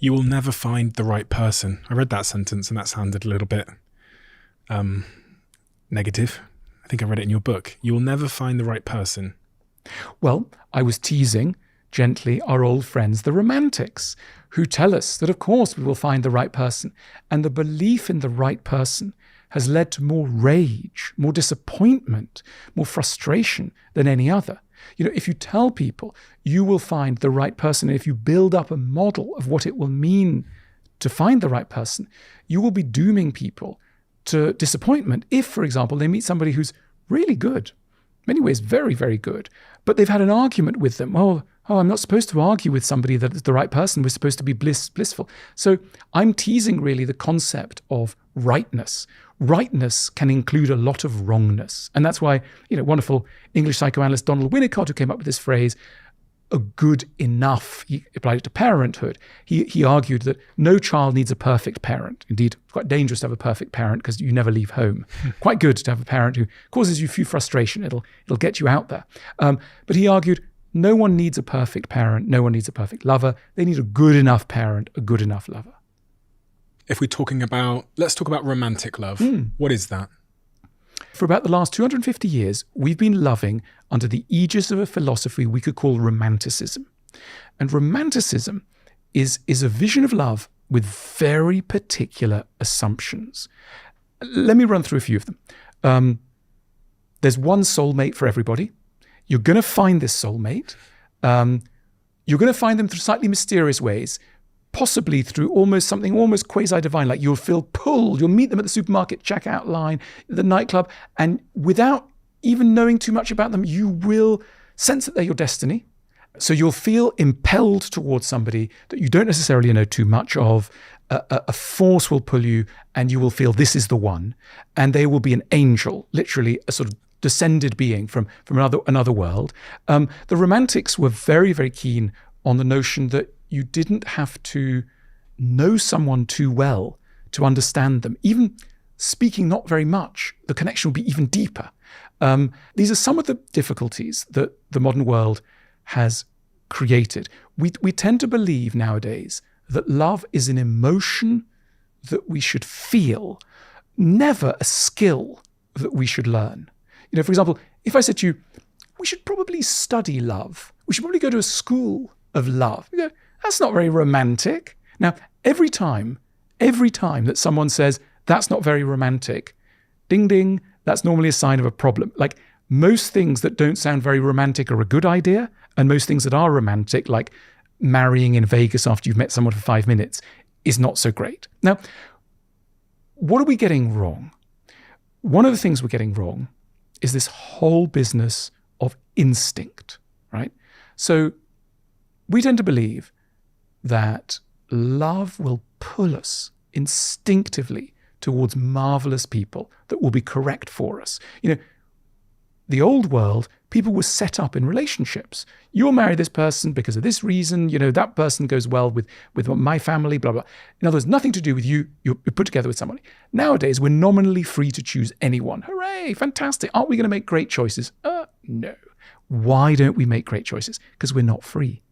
You will never find the right person. I read that sentence and that sounded a little bit negative. I think I read it in your book. You will never find the right person. Well, I was teasing gently our old friends, the romantics, who tell us that, of course, we will find the right person. And the belief in the right person has led to more rage, more disappointment, more frustration than any other. You know, if you tell people you will find the right person, and if you build up a model of what it will mean to find the right person, you will be dooming people to disappointment if, for example, they meet somebody who's really good, in many ways very, very good, but they've had an argument with them. Oh, I'm not supposed to argue with somebody that is the right person. We're supposed to be blissful. So I'm teasing really the concept of rightness. Rightness can include a lot of wrongness. And that's why, wonderful English psychoanalyst Donald Winnicott, who came up with this phrase, a good enough, he applied it to parenthood. He argued that no child needs a perfect parent. Indeed, it's quite dangerous to have a perfect parent because you never leave home. Quite good to have a parent who causes you few frustration. It'll get you out there. But he argued, no one needs a perfect parent. No one needs a perfect lover. They need a good enough parent, a good enough lover. If we're talking about, let's talk about romantic love. What is that? For about the last 250 years, we've been loving under the aegis of a philosophy we could call romanticism. And romanticism is a vision of love with very particular assumptions. Let me run through a few of them. There's one soulmate for everybody. You're going to find this soulmate. You're going to find them through slightly mysterious ways, possibly through something almost quasi-divine, like you'll feel pulled, you'll meet them at the supermarket checkout line, the nightclub, and without even knowing too much about them, you will sense that they're your destiny. So you'll feel impelled towards somebody that you don't necessarily know too much of. A force will pull you, and you will feel this is the one, and they will be an angel, literally a sort of descended being from another world. The Romantics were very, very keen on the notion that you didn't have to know someone too well to understand them. Even speaking not very much, the connection will be even deeper. These are some of the difficulties that the modern world has created. We tend to believe nowadays that love is an emotion that we should feel, never a skill that we should learn. For example, if I said to you, we should probably study love. We should probably go to a school of love. You go, that's not very romantic. Now, every time that someone says, that's not very romantic, ding, ding, that's normally a sign of a problem. Like most things that don't sound very romantic are a good idea, and most things that are romantic, like marrying in Vegas after you've met someone for 5 minutes, is not so great. Now, what are we getting wrong? One of the things we're getting wrong is this whole business of instinct, right? So we tend to believe that love will pull us instinctively towards marvelous people that will be correct for us. The old world, people were set up in relationships. You'll marry this person because of this reason. That person goes well with my family, blah, blah. In other words, nothing to do with you. You're put together with somebody. Nowadays, we're nominally free to choose anyone. Hooray, fantastic. Aren't we going to make great choices? No. Why don't we make great choices? Because we're not free.